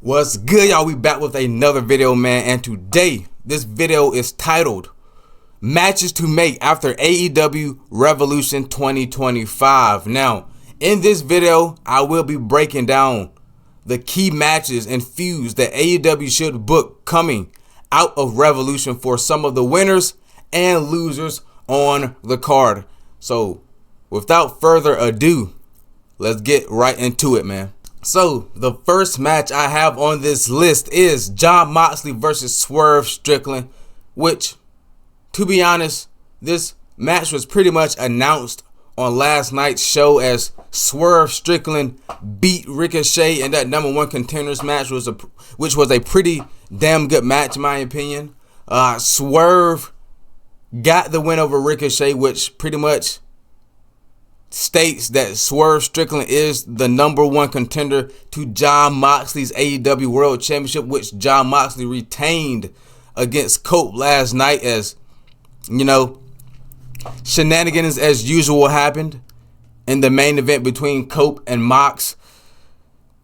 What's good, y'all? We back with another video, man. And today, this video is titled Matches to Make After AEW Revolution 2025. Now, in this video, I will be breaking down the key matches and feuds that AEW should book coming out of Revolution for some of the winners and losers on the card. So, without further ado, let's get right into it, man. So, the first match I have on this list is Jon Moxley versus Swerve Strickland, which, to be honest, this match was pretty much announced on last night's show as Swerve Strickland beat Ricochet in that number one contenders match, which was a pretty damn good match in my opinion. Swerve got the win over Ricochet, which pretty much states that Swerve Strickland is the number one contender to Jon Moxley's AEW World Championship, which Jon Moxley retained against Cope last night. As you know, shenanigans as usual happened in the main event between Cope and Mox.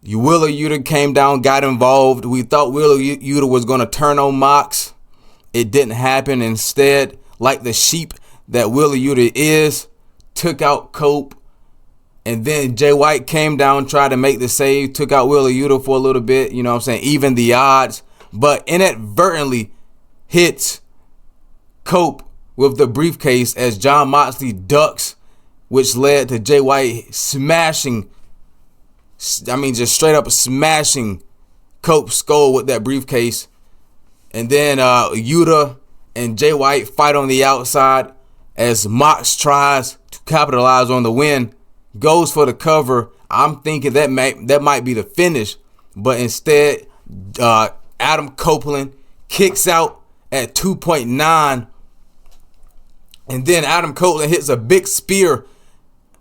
Wheeler Yuta came down, got involved. We thought Wheeler Yuta was going to turn on Mox. It didn't happen. Instead, like the sheep that Wheeler Yuta is, took out Cope, and then Jay White came down, tried to make the save, took out Wheeler Yuta for a little bit, you know what I'm saying, even the odds, but inadvertently hits Cope with the briefcase as Jon Moxley ducks, which led to Jay White smashing, just straight up smashing Cope's skull with that briefcase. And then Yuta and Jay White fight on the outside as Mox tries to capitalize on the win, goes for the cover. I'm thinking that might be the finish, but instead, Adam Copeland kicks out at 2.9, and then Adam Copeland hits a big spear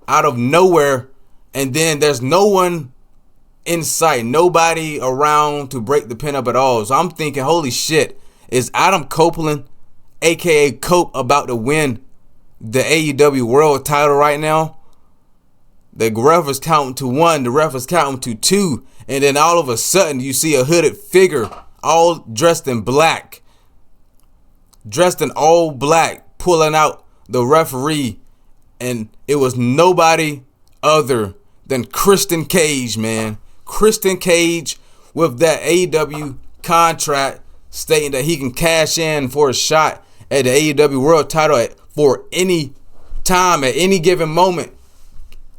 out of nowhere, and then there's no one in sight, nobody around to break the pin up at all. So I'm thinking, holy shit, is Adam Copeland, aka Cope, about to win the AEW World title right now? The ref is counting to 1, the ref is counting to 2, and then all of a sudden you see a hooded figure all dressed in all black, pulling out the referee, and it was nobody other than Christian Cage, man. Christian Cage with that AEW contract stating that he can cash in for a shot at the AEW World title for any time, at any given moment,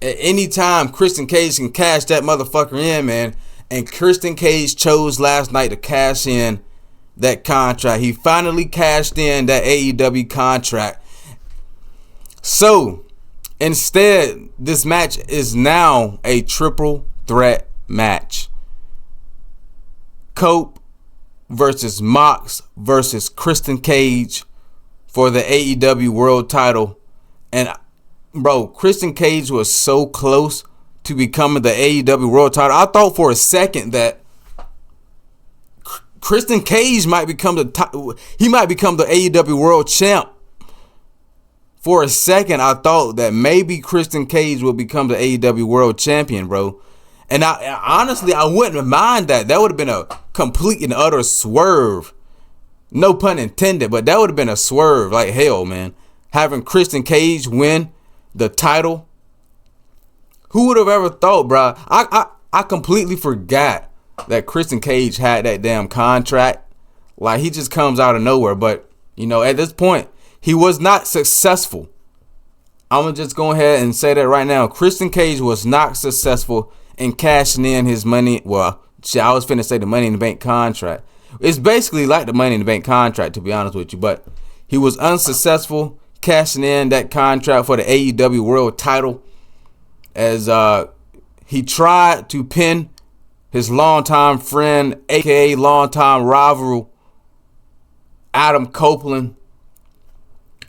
at any time. Christian Cage can cash that motherfucker in, man. And Christian Cage chose last night to cash in that contract. He finally cashed in that AEW contract. So, instead, this match is now a triple threat match. Cope versus Mox versus Christian Cage for the AEW World title. And bro, Christian Cage was so close to becoming the AEW World title. I thought for a second that Christian Cage might become the AEW World champ. For a second, I thought that maybe Christian Cage would become the AEW World champion, bro. And I honestly, I wouldn't mind that. That would have been a complete and utter swerve. No pun intended, but that would have been a swerve like hell, man. Having Christian Cage win the title. Who would have ever thought, bro? I completely forgot that Christian Cage had that damn contract. Like, he just comes out of nowhere. But, at this point, he was not successful. I'm going to just go ahead and say that right now. Christian Cage was not successful in cashing in his money. Well, I was finna say the Money in the Bank contract. It's basically like the Money in the Bank contract, to be honest with you. But he was unsuccessful cashing in that contract for the AEW World title, as he tried to pin his longtime friend, aka longtime rival, Adam Copeland.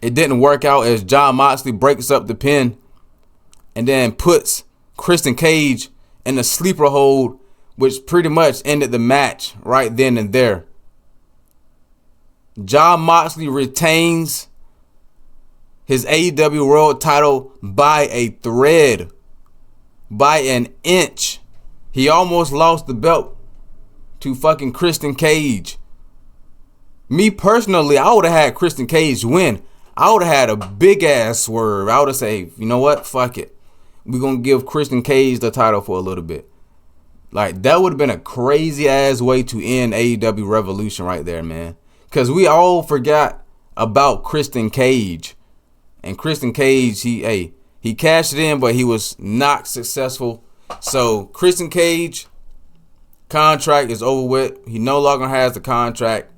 It didn't work out as Jon Moxley breaks up the pin and then puts Christian Cage in a sleeper hold, which pretty much ended the match right then and there. Jon Moxley retains his AEW World title by a thread, by an inch. He almost lost the belt to fucking Christian Cage. Me personally, I would have had Christian Cage win. I would have had a big ass swerve. I would have said, you know what? Fuck it. We're going to give Christian Cage the title for a little bit. Like, that would have been a crazy ass way to end AEW Revolution right there, man. Because we all forgot about Christian Cage. And Christian Cage, he cashed it in, but he was not successful. So, Christian Cage contract is over with. He no longer has the contract.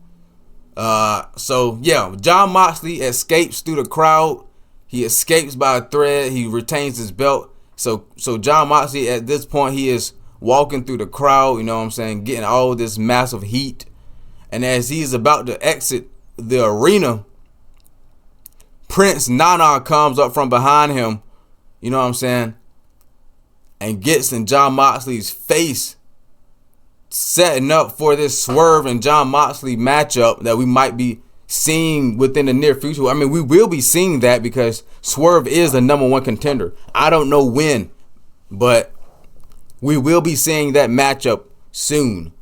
So, yeah, Jon Moxley escapes through the crowd. He escapes by a thread. He retains his belt. So Jon Moxley, at this point, he is walking through the crowd, you know what I'm saying, getting all this massive heat. And as he's about to exit the arena, Prince Nana comes up from behind him, you know what I'm saying, and gets in Jon Moxley's face, setting up for this Swerve and Jon Moxley matchup that we might be seeing within the near future. I mean, we will be seeing that because Swerve is the #1 contender. I don't know when, but we will be seeing that matchup soon.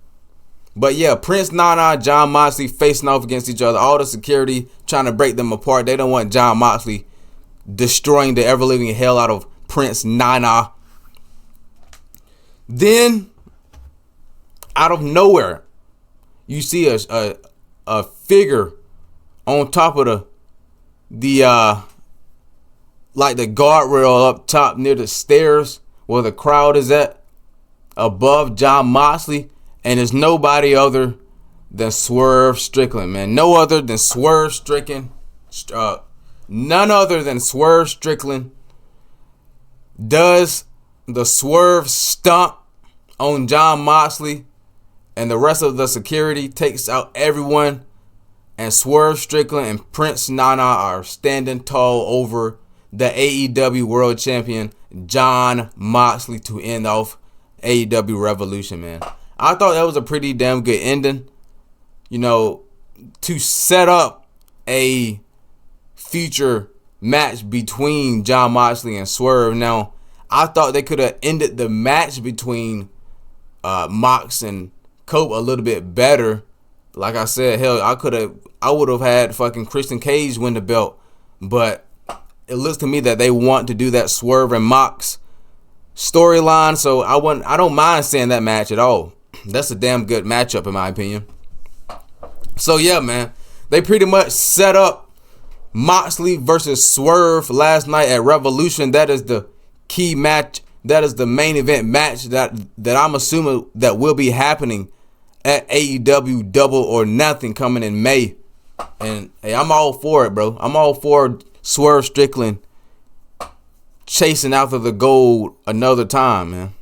But yeah, Prince Nana, Jon Moxley facing off against each other. All the security trying to break them apart. They don't want Jon Moxley destroying the ever-living hell out of Prince Nana. Then, out of nowhere, you see a figure on top of the like the guardrail up top near the stairs where the crowd is at, above Jon Moxley, and it's nobody other than Swerve Strickland, man. No other than Swerve Strickland. None other than Swerve Strickland does the Swerve stomp on Jon Moxley, and the rest of the security takes out everyone, and Swerve Strickland and Prince Nana are standing tall over the AEW World Champion Jon Moxley to end off AEW Revolution, man. I thought that was a pretty damn good ending, you know, to set up a future match between Jon Moxley and Swerve. Now, I thought they could have ended the match between Mox and Cope a little bit better. Like I said, hell, I would have had fucking Christian Cage win the belt, but it looks to me that they want to do that Swerve and Mox storyline, so I don't mind seeing that match at all. That's a damn good matchup in my opinion. So yeah, man, they pretty much set up Moxley versus Swerve last night at Revolution. That is the key match. That is the main event match that I'm assuming that will be happening at AEW Double or Nothing coming in May. And hey, I'm all for it, bro. I'm all for Swerve Strickland chasing after the gold another time, man.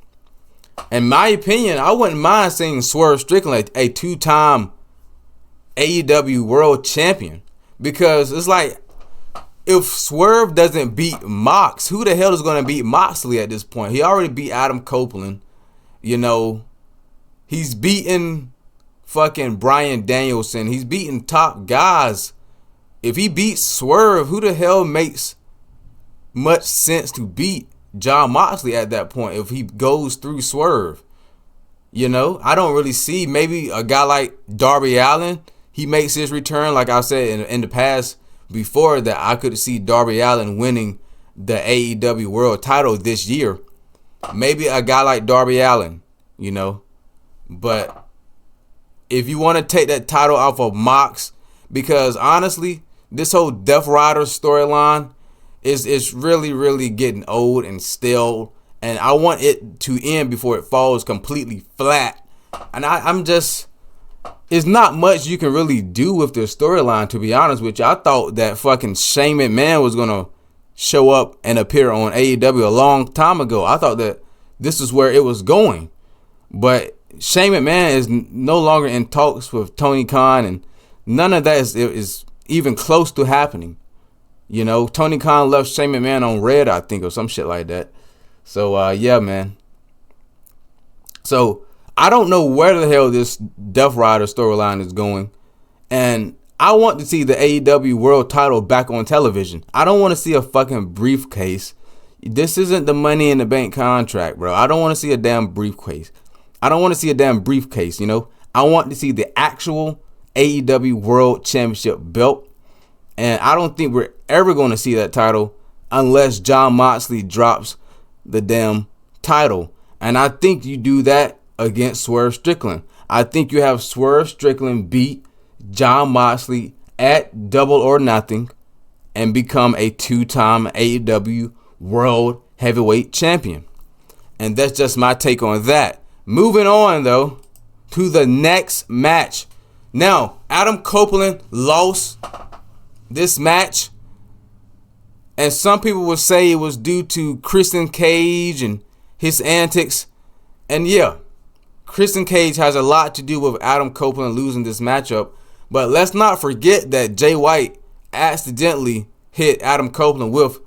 In my opinion, I wouldn't mind seeing Swerve Strickland a 2-time AEW World Champion, because it's like, if Swerve doesn't beat Mox, who the hell is going to beat Moxley at this point? He already beat Adam Copeland. You know, he's beaten fucking Bryan Danielson. He's beaten top guys. If he beats Swerve, who the hell makes much sense to beat Jon Moxley at that point if he goes through Swerve? You know, I don't really see. Maybe a guy like Darby Allin, he makes his return. Like I said in the past, before that, I could see Darby Allin winning the AEW World title this year. Maybe a guy like Darby Allin, you know. But if you want to take that title off of Mox, because honestly, this whole Death Rider storyline is really, really getting old and stale. And I want it to end before it falls completely flat. And I'm just... It's not much you can really do with the storyline, to be honest with you. I thought that fucking Shane McMahon was going to show up and appear on AEW a long time ago. I thought that this is where it was going. But Shane McMahon is no longer in talks with Tony Khan, and none of that is even close to happening. You know, Tony Khan left Shane McMahon on red, I think, or some shit like that. So, yeah, man. So, I don't know where the hell this Death Rider storyline is going. And I want to see the AEW World title back on television. I don't want to see a fucking briefcase. This isn't the Money in the Bank contract, bro. I don't want to see a damn briefcase. I don't want to see a damn briefcase, you know. I want to see the actual AEW World Championship belt. And I don't think we're ever going to see that title unless Jon Moxley drops the damn title. And I think you do that against Swerve Strickland. I think you have Swerve Strickland beat Jon Moxley at Double or Nothing and become a 2-time AEW World Heavyweight Champion. And that's just my take on that. Moving on, though, to the next match. Now, Adam Copeland lost this match, and some people would say it was due to Christian Cage and his antics. And yeah, Christian Cage has a lot to do with Adam Copeland losing this matchup. But let's not forget that Jay White accidentally hit Adam Copeland with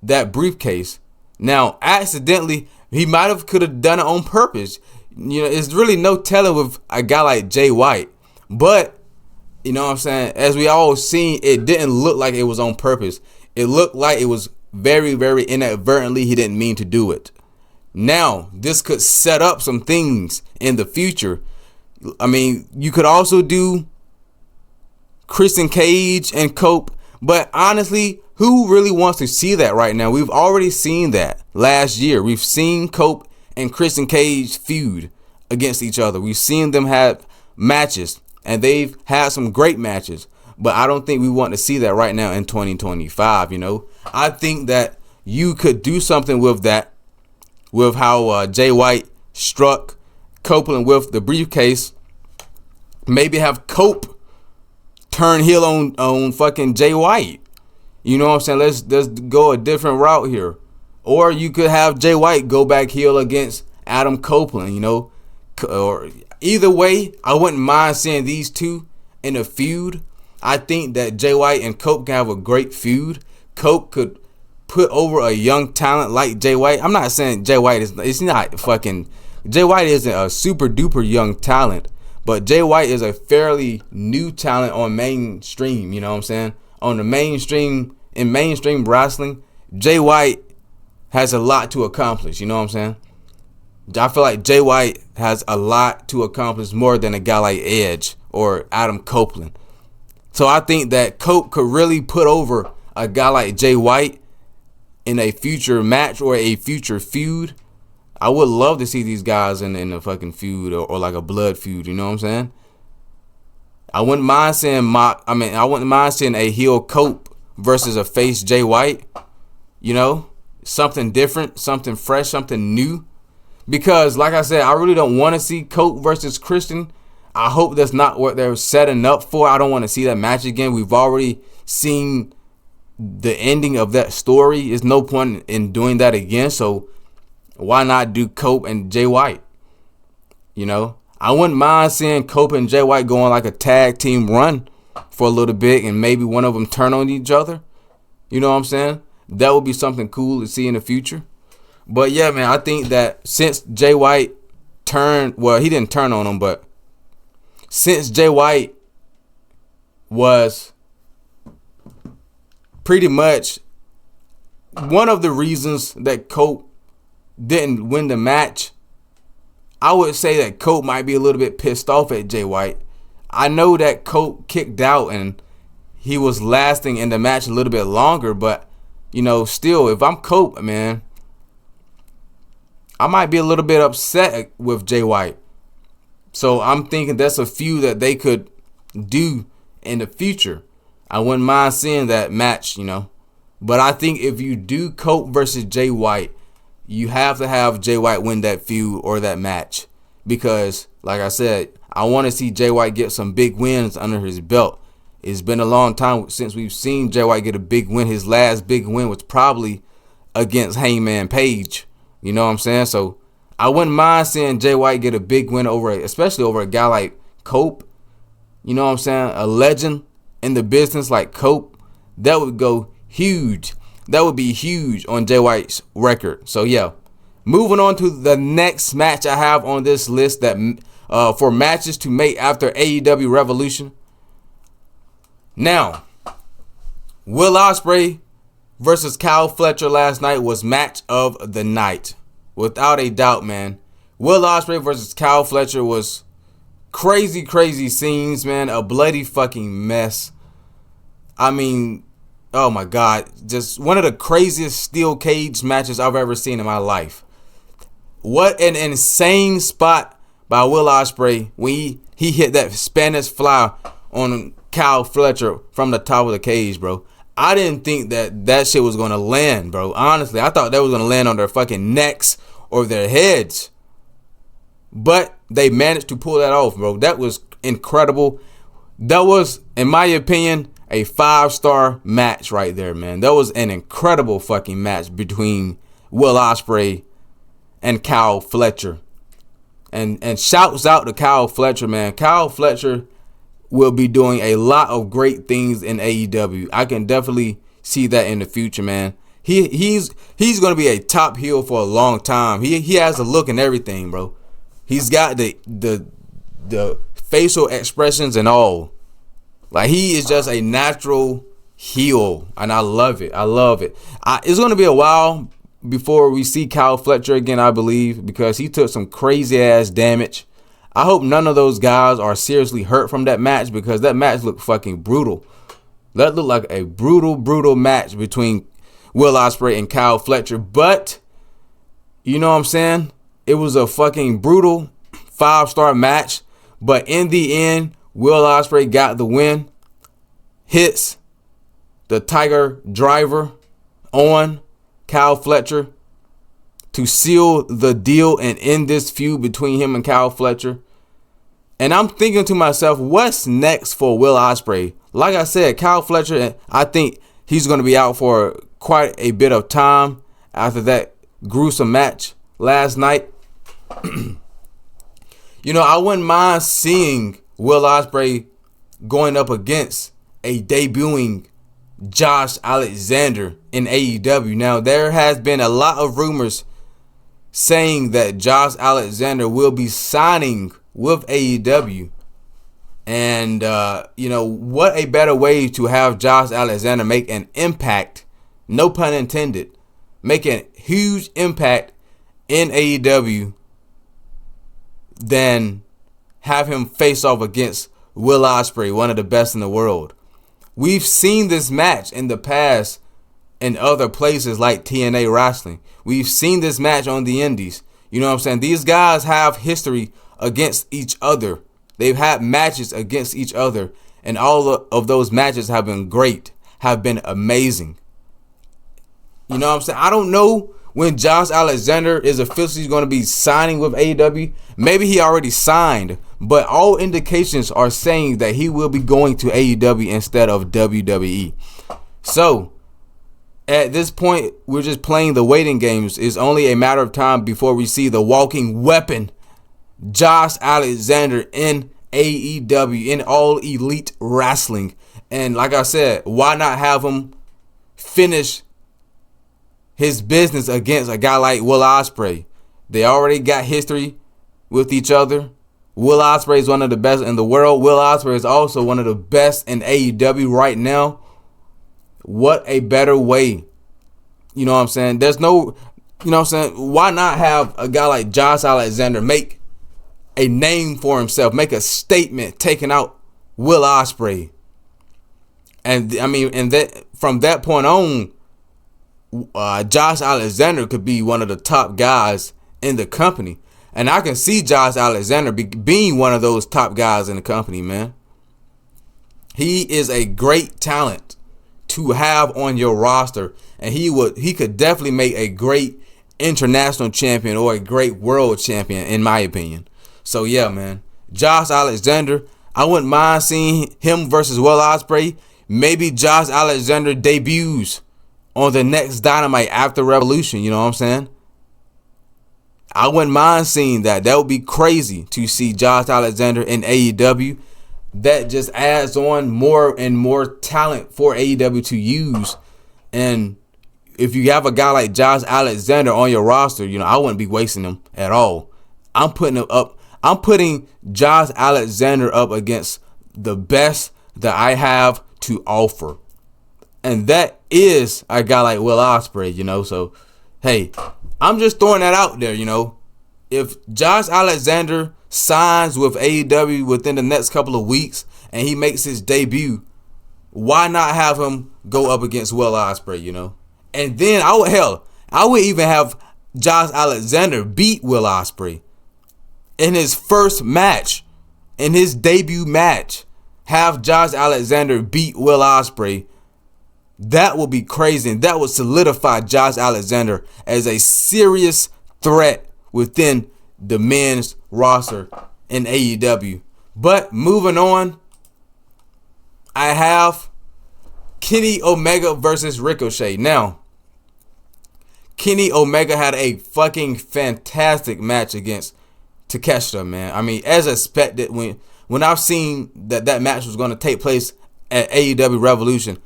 that briefcase. Now, accidentally, he might have could have done it on purpose. You know, it's really no telling with a guy like Jay White. But, you know what I'm saying, as we all seen, it didn't look like it was on purpose. It looked like it was very, very inadvertently. He didn't mean to do it. Now, this could set up some things in the future. I mean, you could also do Christian Cage and Cope. But honestly, who really wants to see that right now? We've already seen that last year. We've seen Cope and Christian Cage feud against each other. We've seen them have matches, and they've had some great matches. But I don't think we want to see that right now in 2025, you know. I think that you could do something with that, with how Jay White struck Copeland with the briefcase. Maybe have Cope turn heel on fucking Jay White. You know what I'm saying? Let's go a different route here. Or you could have Jay White go back heel against Adam Copeland, you know. Or either way, I wouldn't mind seeing these two in a feud. I think that Jay White and Cope can have a great feud. Cope could put over a young talent like Jay White. I'm not saying Jay White it's not fucking, Jay White isn't a super duper young talent, but Jay White is a fairly new talent on mainstream, you know what I'm saying? On the mainstream, in mainstream wrestling, Jay White has a lot to accomplish, you know what I'm saying? I feel like Jay White has a lot to accomplish more than a guy like Edge or Adam Copeland. So I think that Cope could really put over a guy like Jay White in a future match or a future feud. I would love to see these guys in a fucking feud or like a blood feud, you know what I'm saying? I wouldn't mind seeing a heel Cope versus a face Jay White. You know, something different, something fresh, something new. Because, like I said, I really don't want to see Cope versus Christian. I hope that's not what they're setting up for. I don't want to see that match again. We've already seen the ending of that story. There's no point in doing that again. So why not do Cope and Jay White? You know, I wouldn't mind seeing Cope and Jay White go on like a tag team run for a little bit and maybe one of them turn on each other. You know what I'm saying? That would be something cool to see in the future. But yeah, man, I think that since Jay White he didn't turn on him, but since Jay White was pretty much one of the reasons that Cope didn't win the match, I would say that Cope might be a little bit pissed off at Jay White. I know that Cope kicked out and he was lasting in the match a little bit longer, but, you know, still, if I'm Cope, man, I might be a little bit upset with Jay White. So I'm thinking that's a feud that they could do in the future. I wouldn't mind seeing that match, you know. But I think if you do Cope versus Jay White, you have to have Jay White win that feud or that match. Because, like I said, I want to see Jay White get some big wins under his belt. It's been a long time since we've seen Jay White get a big win. His last big win was probably against Hangman Page. You know what I'm saying? So I wouldn't mind seeing Jay White get a big win especially over a guy like Cope. You know what I'm saying? A legend in the business like Cope. That would go huge. That would be huge on Jay White's record. So yeah, moving on to the next match I have on this list that for matches to make after AEW Revolution. Now, Will Ospreay versus Kyle Fletcher last night was match of the night. Without a doubt, man. Will Ospreay versus Kyle Fletcher was Crazy, crazy scenes, man. A bloody fucking mess. I mean, oh my God. Just one of the craziest steel cage matches I've ever seen in my life. What an insane spot by Will Ospreay when he hit that Spanish fly on Kyle Fletcher from the top of the cage, bro. I didn't think that shit was going to land, bro. Honestly, I thought that was going to land on their fucking necks or their heads. But they managed to pull that off, bro. That was incredible. That was, in my opinion, a 5-star match right there, man. That was an incredible fucking match between Will Ospreay and Kyle Fletcher. And shouts out to Kyle Fletcher, man. Kyle Fletcher will be doing a lot of great things in AEW. I can definitely see that in the future, man. He's going to be a top heel for a long time. He has the look and everything, bro. He's got the facial expressions and all. Like, he is just a natural heel, and I love it. I love it. It's going to be a while before we see Kyle Fletcher again, I believe, because he took some crazy ass damage. I hope none of those guys are seriously hurt from that match, because that match looked fucking brutal. That looked like a brutal match between Will Ospreay and Kyle Fletcher. But, you know what I'm saying? It was a fucking brutal 5-star match. But in the end, Will Ospreay got the win. Hits the Tiger Driver on Kyle Fletcher to seal the deal and end this feud between him and Kyle Fletcher. And I'm thinking to myself, what's next for Will Ospreay? Like I said, Kyle Fletcher, I think he's going to be out for quite a bit of time after that gruesome match last night. You know, I wouldn't mind seeing Will Ospreay going up against a debuting Josh Alexander in AEW. Now, there has been a lot of rumors saying that Josh Alexander will be signing with AEW. And, you know, what a better way to have Josh Alexander make an impact, no pun intended, make a huge impact in AEW than have him face off against Will Ospreay, one of the best in the world. We've seen this match in the past in other places like TNA Wrestling. We've seen this match on the indies. You know what I'm saying? These guys have history against each other. They've had matches against each other, and all of those matches have been great, have been amazing. You know what I'm saying? I don't know when Josh Alexander is officially going to be signing with AEW. Maybe he already signed, but all indications are saying that he will be going to AEW instead of WWE. So, at this point, we're just playing the waiting games. It's only a matter of time before we see the walking weapon, Josh Alexander, in AEW, in All Elite Wrestling. And like I said, why not have him finish his business against a guy like Will Ospreay? They already got history with each other. Will Ospreay is one of the best in the world. Will Ospreay is also one of the best in AEW right now. What a better way. You know what I'm saying? There's no, you know what I'm saying? Why not have a guy like Josh Alexander make a name for himself, make a statement taking out Will Ospreay? And I mean, and that from that point on, Josh Alexander could be one of the top guys in the company. And I can see Josh Alexander being one of those top guys in the company, man. He is a great talent to have on your roster, and he could definitely make a great international champion or a great world champion, in my opinion. So yeah, man, Josh Alexander, I wouldn't mind seeing him versus Will Ospreay. Maybe Josh Alexander debuts on the next Dynamite after Revolution. You know what I'm saying? I wouldn't mind seeing that. That would be crazy to see Josh Alexander in AEW. That just adds on more and more talent for AEW to use. And if you have a guy like Josh Alexander on your roster, you know, I wouldn't be wasting him at all. I'm putting Josh Alexander up against the best that I have to offer. And that is a guy like Will Ospreay, you know. So, hey, I'm just throwing that out there, you know. If Josh Alexander signs with AEW within the next couple of weeks and he makes his debut, why not have him go up against Will Ospreay, you know? And then I would even have Josh Alexander beat Will Ospreay in his first match, in his debut match. Have Josh Alexander beat Will Ospreay. That would be crazy, and that would solidify Josh Alexander as a serious threat within the men's roster in AEW. But moving on, I have Kenny Omega versus Ricochet. Now, Kenny Omega had a fucking fantastic match against Takeshita, man. I mean, as expected, when I've seen that match was going to take place at AEW Revolution,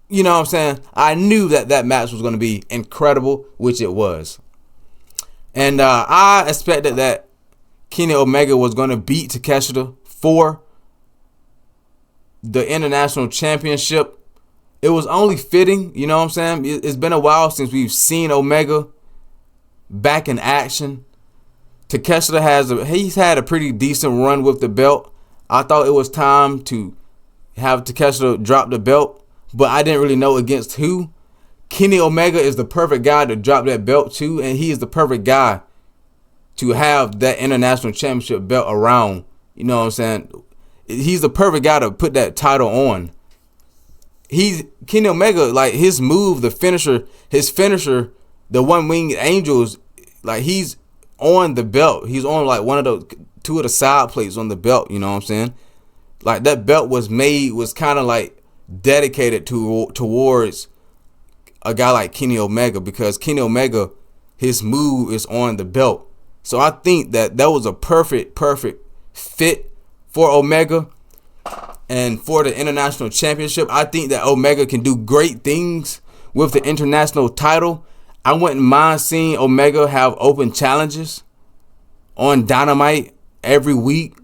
you know what I'm saying? I knew that match was going to be incredible, which it was. And I expected that Kenny Omega was going to beat Takeshita for the International Championship. It was only fitting, you know what I'm saying? It's been a while since we've seen Omega back in action. Takeshita he's had a pretty decent run with the belt. I thought it was time to have Takeshita drop the belt, but I didn't really know against who. Kenny Omega is the perfect guy to drop that belt to, and he is the perfect guy to have that International Championship belt around. You know what I'm saying? He's the perfect guy to put that title on. Kenny Omega, like his move, his finisher, the one-winged angels, like he's on the belt. He's on like two of the side plates on the belt, you know what I'm saying? Like that belt was kind of like dedicated towards a guy like Kenny Omega, because Kenny Omega, his move is on the belt. So I think that was a perfect fit for Omega and for the International Championship. I think that Omega can do great things with the International title. I wouldn't mind seeing Omega have open challenges on Dynamite every week.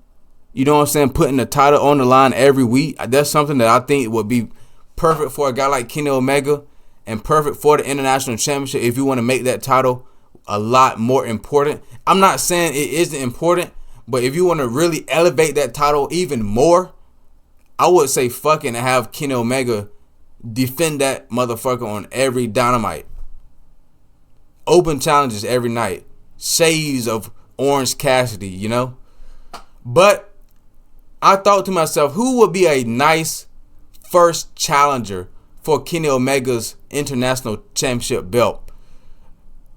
You know what I'm saying? Putting the title on the line every week. That's something that I think would be perfect for a guy like Kenny Omega and perfect for the International Championship if you want to make that title a lot more important. I'm not saying it isn't important, but if you want to really elevate that title even more, I would say fucking have Kenny Omega defend that motherfucker on every Dynamite. Open challenges every night. Shades of Orange Cassidy, you know? But I thought to myself, who would be a nice first challenger for Kenny Omega's International Championship belt?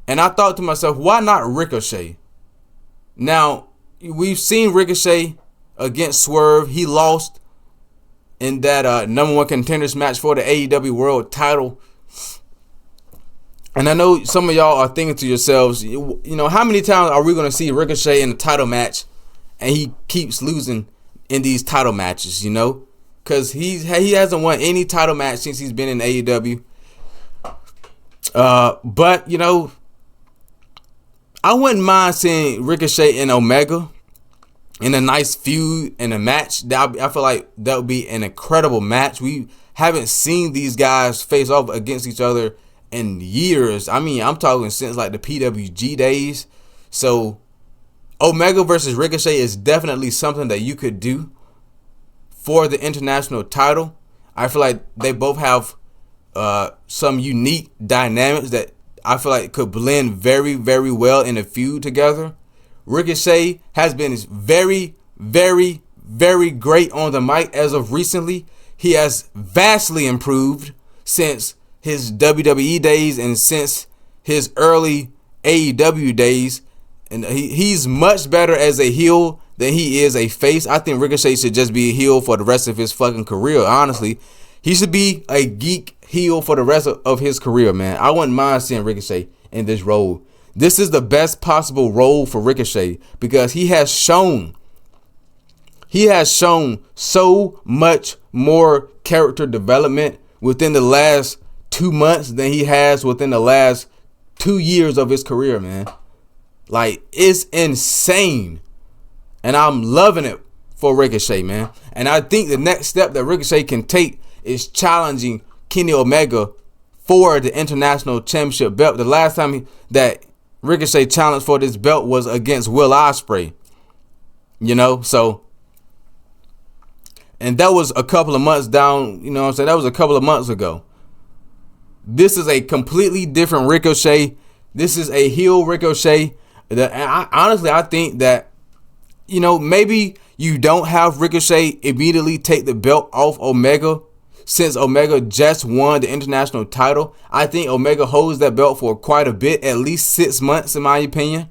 And I thought to myself, why not Ricochet? Now, we've seen Ricochet against Swerve. He lost in that number one contenders match for the AEW World title. And I know some of y'all are thinking to yourselves, you know, how many times are we going to see Ricochet in a title match and he keeps losing in these title matches, you know? Because he hasn't won any title match since he's been in AEW. But, you know, I wouldn't mind seeing Ricochet and Omega in a nice feud in a match. I feel like that would be an incredible match. We haven't seen these guys face off against each other in years. I mean, I'm talking since like the PWG days. So Omega versus Ricochet is definitely something that you could do for the international title. I feel like they both have some unique dynamics that I feel like could blend very, very well in a feud together. Ricochet has been very, very, very great on the mic as of recently. He has vastly improved since his WWE days and since his early AEW days. And he's much better as a heel than he is a face. I think Ricochet should just be a heel for the rest of his fucking career, honestly. He should be a geek heel for the rest of his career, man. I wouldn't mind seeing Ricochet in this role. This is the best possible role for Ricochet because he has shown so much more character development within the last 2 months than he has within the last 2 years of his career, man. Like, it's insane. And I'm loving it for Ricochet, man. And I think the next step that Ricochet can take is challenging Kenny Omega for the International Championship belt. The last time that Ricochet challenged for this belt was against Will Ospreay. So, and that was a couple of months down, you know what I'm saying? That was a couple of months ago. This is a completely different Ricochet. This is a heel Ricochet. Honestly, I think that, maybe you don't have Ricochet immediately take the belt off Omega, since Omega just won the international title. I think Omega holds that belt for quite a bit, at least 6 months in my opinion.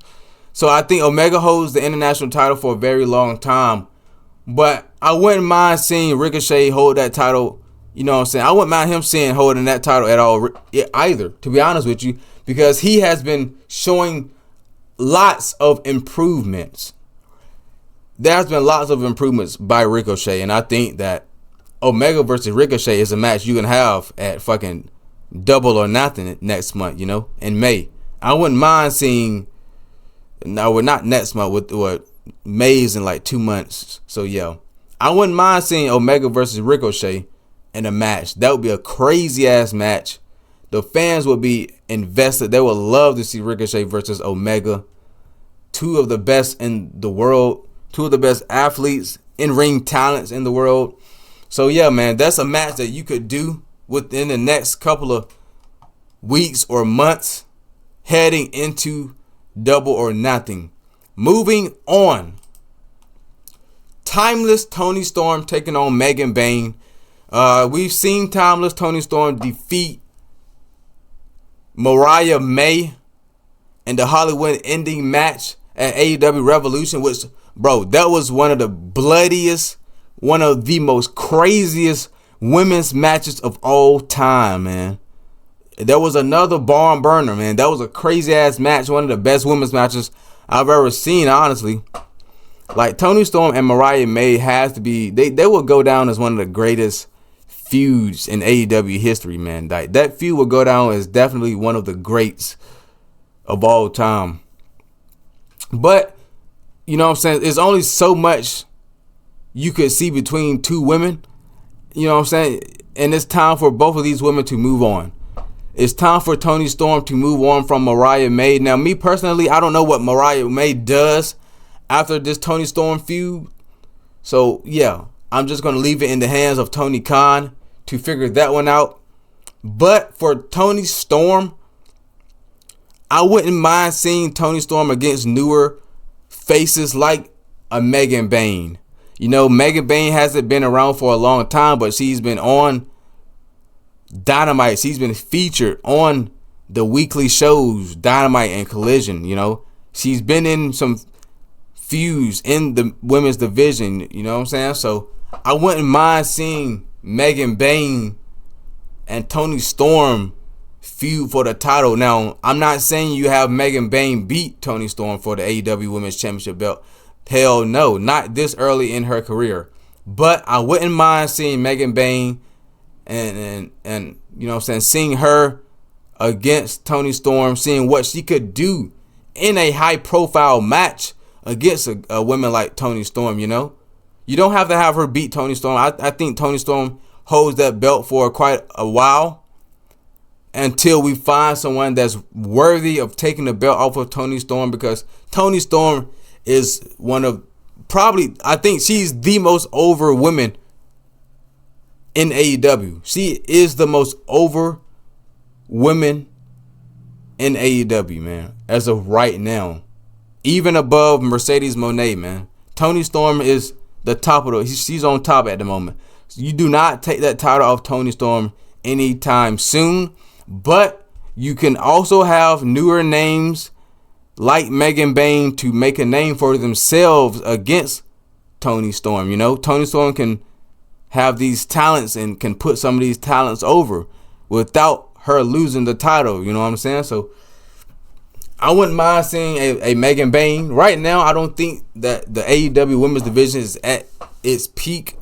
So I think Omega holds the international title for a very long time. But I wouldn't mind seeing Ricochet hold that title. You know what I'm saying? I wouldn't mind him holding that title at all either, to be honest with you, because he has been showing lots of improvements. There's been lots of improvements by Ricochet, and I think that Omega versus Ricochet is a match you can have at fucking Double or Nothing next month, in May. I wouldn't mind seeing, no, we're not next month, with what, May's in like 2 months. So yeah, I wouldn't mind seeing Omega versus Ricochet in a match. That would be a crazy ass match. The fans would be invested. They would love to see Ricochet versus Omega. Two of the best in the world, two of the best athletes, in-ring talents in the world. So yeah, man, that's a match that you could do within the next couple of weeks or months heading into Double or Nothing. Moving on. Timeless Toni Storm taking on Megan Bayne. We've seen Timeless Toni Storm defeat Mariah May in the Hollywood ending match at AEW Revolution, which, bro, that was one of the bloodiest, one of the most craziest women's matches of all time, man. There was another barn burner, man. That was a crazy ass match, one of the best women's matches I've ever seen, honestly. Like, Toni Storm and Mariah May has to be, they will go down as one of the greatest feuds in AEW history, man. That feud will go down as definitely one of the greats of all time. But, you know what I'm saying, there's only so much you could see between two women, you know what I'm saying, and it's time for both of these women to move on. It's time for Toni Storm to move on from Mariah May. Now, me personally, I don't know what Mariah May does after this Toni Storm feud. So, yeah, I'm just going to leave it in the hands of Tony Khan to figure that one out. But for Toni Storm, I wouldn't mind seeing Toni Storm against newer faces like a Megan Bayne. Megan Bayne hasn't been around for a long time, but she's been on Dynamite. She's been featured on the weekly shows, Dynamite and Collision. She's been in some feuds in the women's division. You know what I'm saying? So I wouldn't mind seeing Megan Bayne and Toni Storm feud for the title. Now, I'm not saying you have Megan Bayne beat Toni Storm for the AEW Women's Championship belt. Hell no, not this early in her career. But I wouldn't mind seeing Megan Bayne and you know what I'm saying, seeing her against Toni Storm, seeing what she could do in a high profile match against a woman like Toni Storm. You don't have to have her beat Toni Storm. I think Toni Storm holds that belt for quite a while until we find someone that's worthy of taking the belt off of Toni Storm, because Toni Storm is one of, probably, I think she's the most over woman in AEW. She is the most over women in AEW, man, as of right now. Even above Mercedes Moné, man. Toni Storm is the top of she's on top at the moment. So you do not take that title off Toni Storm anytime soon. But you can also have newer names like Megan Bayne to make a name for themselves against Toni Storm. Toni Storm can have these talents and can put some of these talents over without her losing the title. You know what I'm saying? So I wouldn't mind seeing a Megan Bayne. Right now, I don't think that the AEW women's division is at its peak.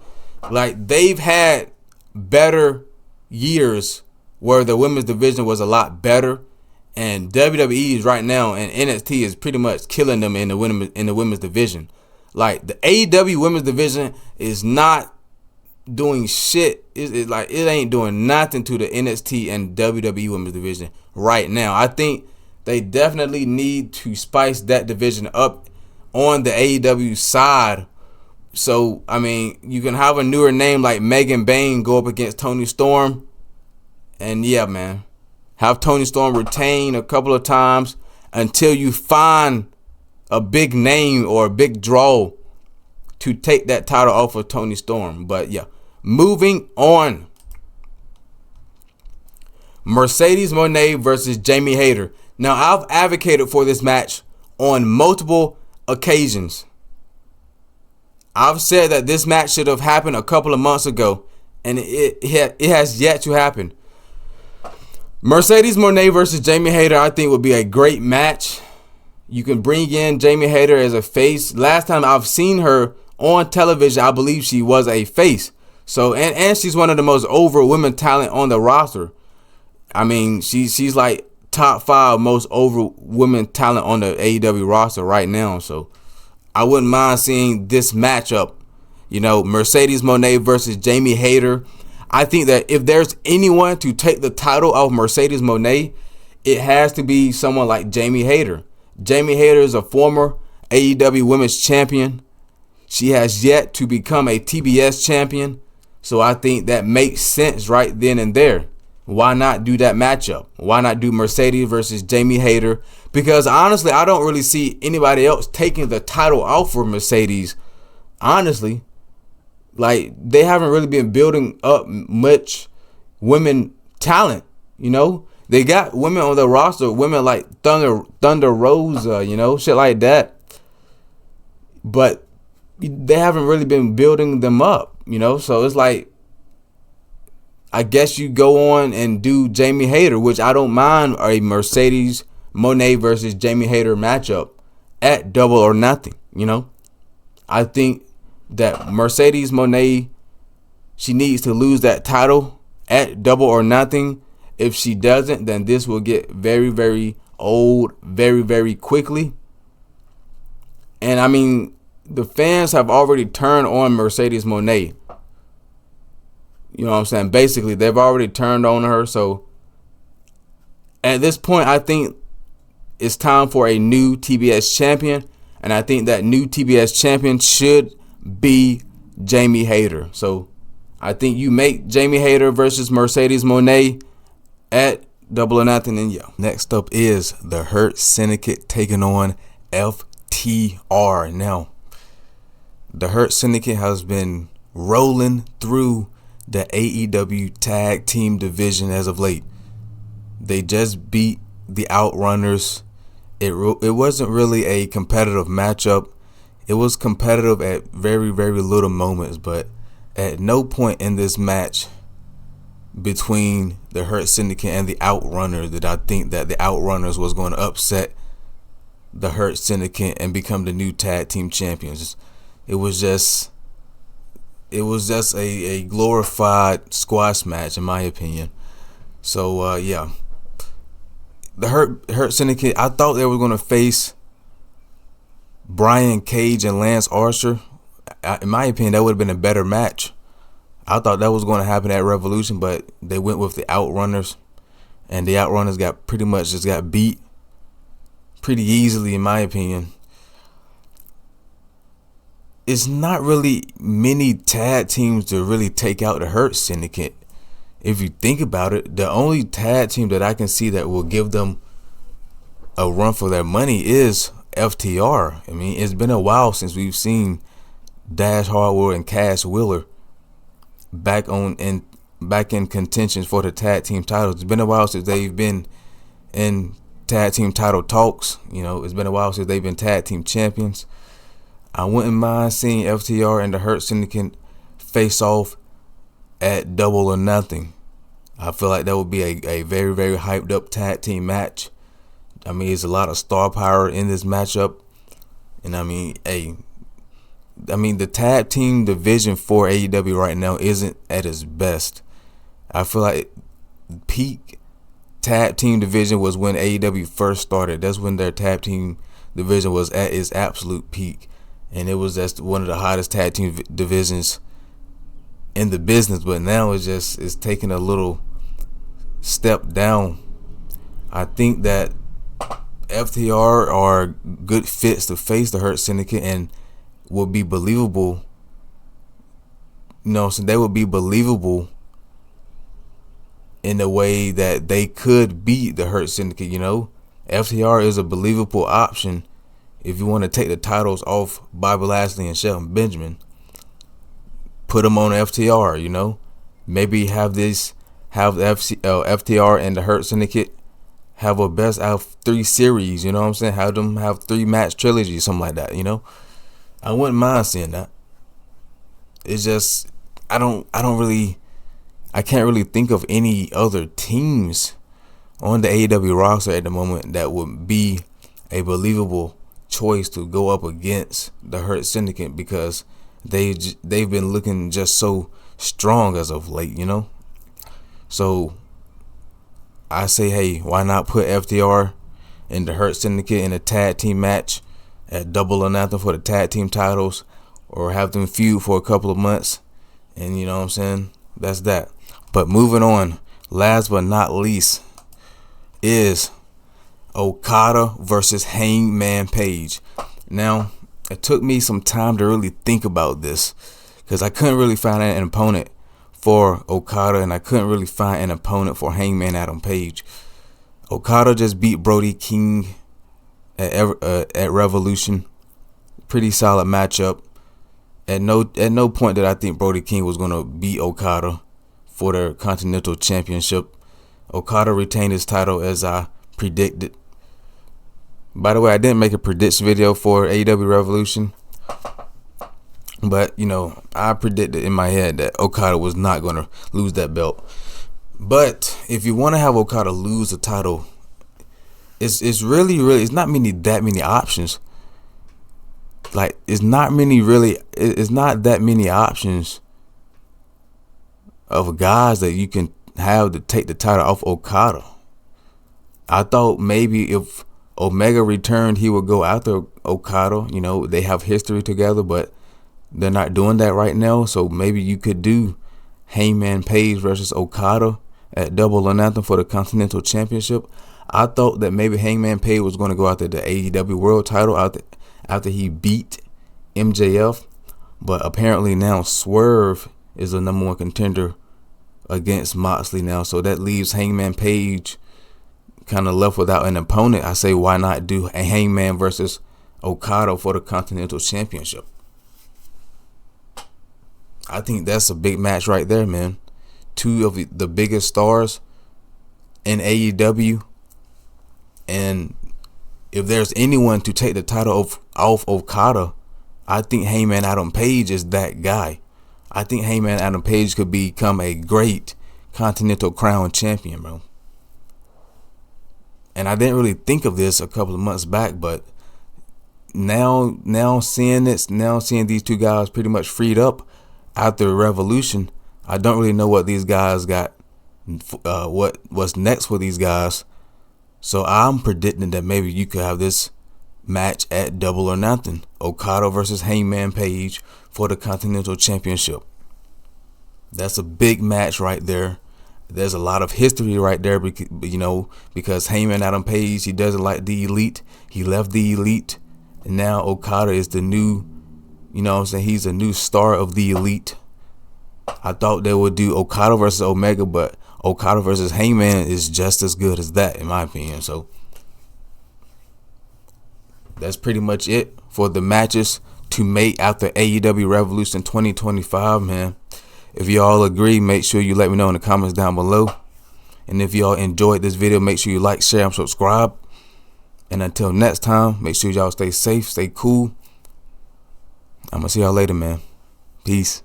Like, they've had better years where the women's division was a lot better, and WWE is right now, and NXT is pretty much killing them in the women's division. Like, the AEW women's division is not doing shit. It ain't doing nothing to the NXT and WWE women's division right now. I think they definitely need to spice that division up on the AEW side. So, I mean, you can have a newer name like Megan Bayne go up against Toni Storm. And yeah, man, have Toni Storm retain a couple of times until you find a big name or a big draw to take that title off of Toni Storm. But yeah, moving on. Mercedes Moné versus Jamie Hayter. Now, I've advocated for this match on multiple occasions. I've said that this match should have happened a couple of months ago, and it has yet to happen. Mercedes Moné versus Jamie Hayter, I think, would be a great match. You can bring in Jamie Hayter as a face. Last time I've seen her on television, I believe she was a face. So, and she's one of the most over women talent on the roster. I mean, she's like top 5 most over women talent on the AEW roster right now. So I wouldn't mind seeing this matchup. You know, Mercedes Moné versus Jamie Hayter. I think that if there's anyone to take the title of Mercedes Moné, it has to be someone like Jamie Hayter. Jamie Hayter is a former AEW Women's Champion. She has yet to become a TBS champion. So I think that makes sense right then and there. Why not do that matchup? Why not do Mercedes versus Jamie Hayter? Because honestly, I don't really see anybody else taking the title off for Mercedes. Honestly, like, they haven't really been building up much women talent, you know? They got women on the roster, women like Thunder Rosa, you know, shit like that. But they haven't really been building them up, you know? So it's like, I guess you go on and do Jamie Hayter, which I don't mind a Mercedes Moné versus Jamie Hayter matchup at Double or Nothing, you know? I think that Mercedes Moné, she needs to lose that title at Double or Nothing. If she doesn't, then this will get very, very old very, very quickly. And I mean, the fans have already turned on Mercedes Moné. You know what I'm saying? Basically, they've already turned on her. So at this point, I think it's time for a new TBS champion. And I think that new TBS champion should be Jamie Hayter. So I think you make Jamie Hayter versus Mercedes Moné at Double or Nothing. And yeah, next up is the Hurt Syndicate taking on FTR. Now, the Hurt Syndicate has been rolling through the AEW tag team division as of late. They just beat the Outrunners. It wasn't really a competitive matchup. It was competitive at very, very little moments, but at no point in this match between the Hurt Syndicate and the Outrunners did I think that the Outrunners was going to upset the Hurt Syndicate and become the new tag team champions. It was just a glorified squash match, in my opinion. So yeah, the Hurt Syndicate, I thought they were going to face Brian Cage and Lance Archer. In my opinion, that would have been a better match. I thought that was going to happen at Revolution, but they went with the Outrunners, and the Outrunners got beat pretty easily, in my opinion. It's not really many tag teams to really take out the Hurt Syndicate. If you think about it, the only tag team that I can see that will give them a run for their money is FTR. I mean, it's been a while since we've seen Dash Harwood and Cash Wheeler back in contention for the tag team titles. It's been a while since they've been in tag team title talks. You know, it's been a while since they've been tag team champions. I wouldn't mind seeing FTR and the Hurt Syndicate face off at Double or Nothing. I feel like that would be a very, very hyped up tag team match. I mean, there's a lot of star power in this matchup. And I mean, the tag team division for AEW right now isn't at its best. I feel like peak tag team division was when AEW first started. That's when their tag team division was at its absolute peak. And it was just one of the hottest tag team divisions in the business. But now it's taking a little step down. I think that FTR are good fits to face the Hurt Syndicate and would be believable. So they would be believable in the way that they could beat the Hurt Syndicate. FTR is a believable option if you want to take the titles off Bobby Lashley and Shelton Benjamin. Put them on FTR. Maybe have the FTR and the Hurt Syndicate have a best out of 3 series. You know what I'm saying? Have them have 3 match trilogy, something like that. I wouldn't mind seeing that. It's just I can't really think of any other teams on the AEW roster at the moment that would be a believable choice to go up against the Hurt Syndicate, because they've been looking just so strong as of late. So I say, hey, why not put FTR and the Hurt Syndicate in a tag team match at Double or Nothing for the tag team titles, or have them feud for a couple of months, and you know what I'm saying? That's that. But moving on, last but not least, is Okada versus Hangman Page. Now, it took me some time to really think about this, because I couldn't really find an opponent for Okada, and I couldn't really find an opponent for Hangman Adam Page. Okada just beat Brody King at Revolution. Pretty solid matchup. At no point did I think Brody King was going to beat Okada for the Continental Championship. Okada retained his title as I predicted. By the way, I didn't make a prediction video for AEW Revolution, but I predicted in my head that Okada was not going to lose that belt. But if you want to have Okada lose the title, it's really it's not that many options. Like, it's not that many options of guys that you can have to take the title off Okada. I thought maybe if Omega returned, he would go after Okada. They have history together, but they're not doing that right now. So maybe you could do Hangman Page versus Okada at Double or Nothing for the Continental Championship. I thought that maybe Hangman Page was going to go after the AEW World title after he beat MJF, but apparently now Swerve is the number 1 contender against Moxley now, so that leaves Hangman Page kind of left without an opponent. I say, why not do a Hangman versus Okada for the Continental Championship? I think that's a big match right there, man. 2 of the biggest stars in AEW, and if there's anyone to take the title off Okada, I think Hangman Adam Page is that guy. I think Hangman Adam Page could become a great Continental Crown champion, bro. And I didn't really think of this a couple of months back, but now seeing these 2 guys pretty much freed up after Revolution, I don't really know what these guys got, what's next for these guys. So I'm predicting that maybe you could have this match at Double or Nothing, Okada versus Hangman Page for the Continental Championship. That's a big match right there. There's a lot of history right there, because Hangman Adam Page, he doesn't like the Elite. He left the Elite, and now Okada is the new, he's a new star of the Elite. I thought they would do Okada versus Omega, but Okada versus Hangman is just as good as that, in my opinion. So that's pretty much it for the matches to make after AEW Revolution 2025, man. If y'all agree, make sure you let me know in the comments down below. And if y'all enjoyed this video, make sure you like, share, and subscribe. And until next time, make sure y'all stay safe, stay cool. I'm going to see y'all later, man. Peace.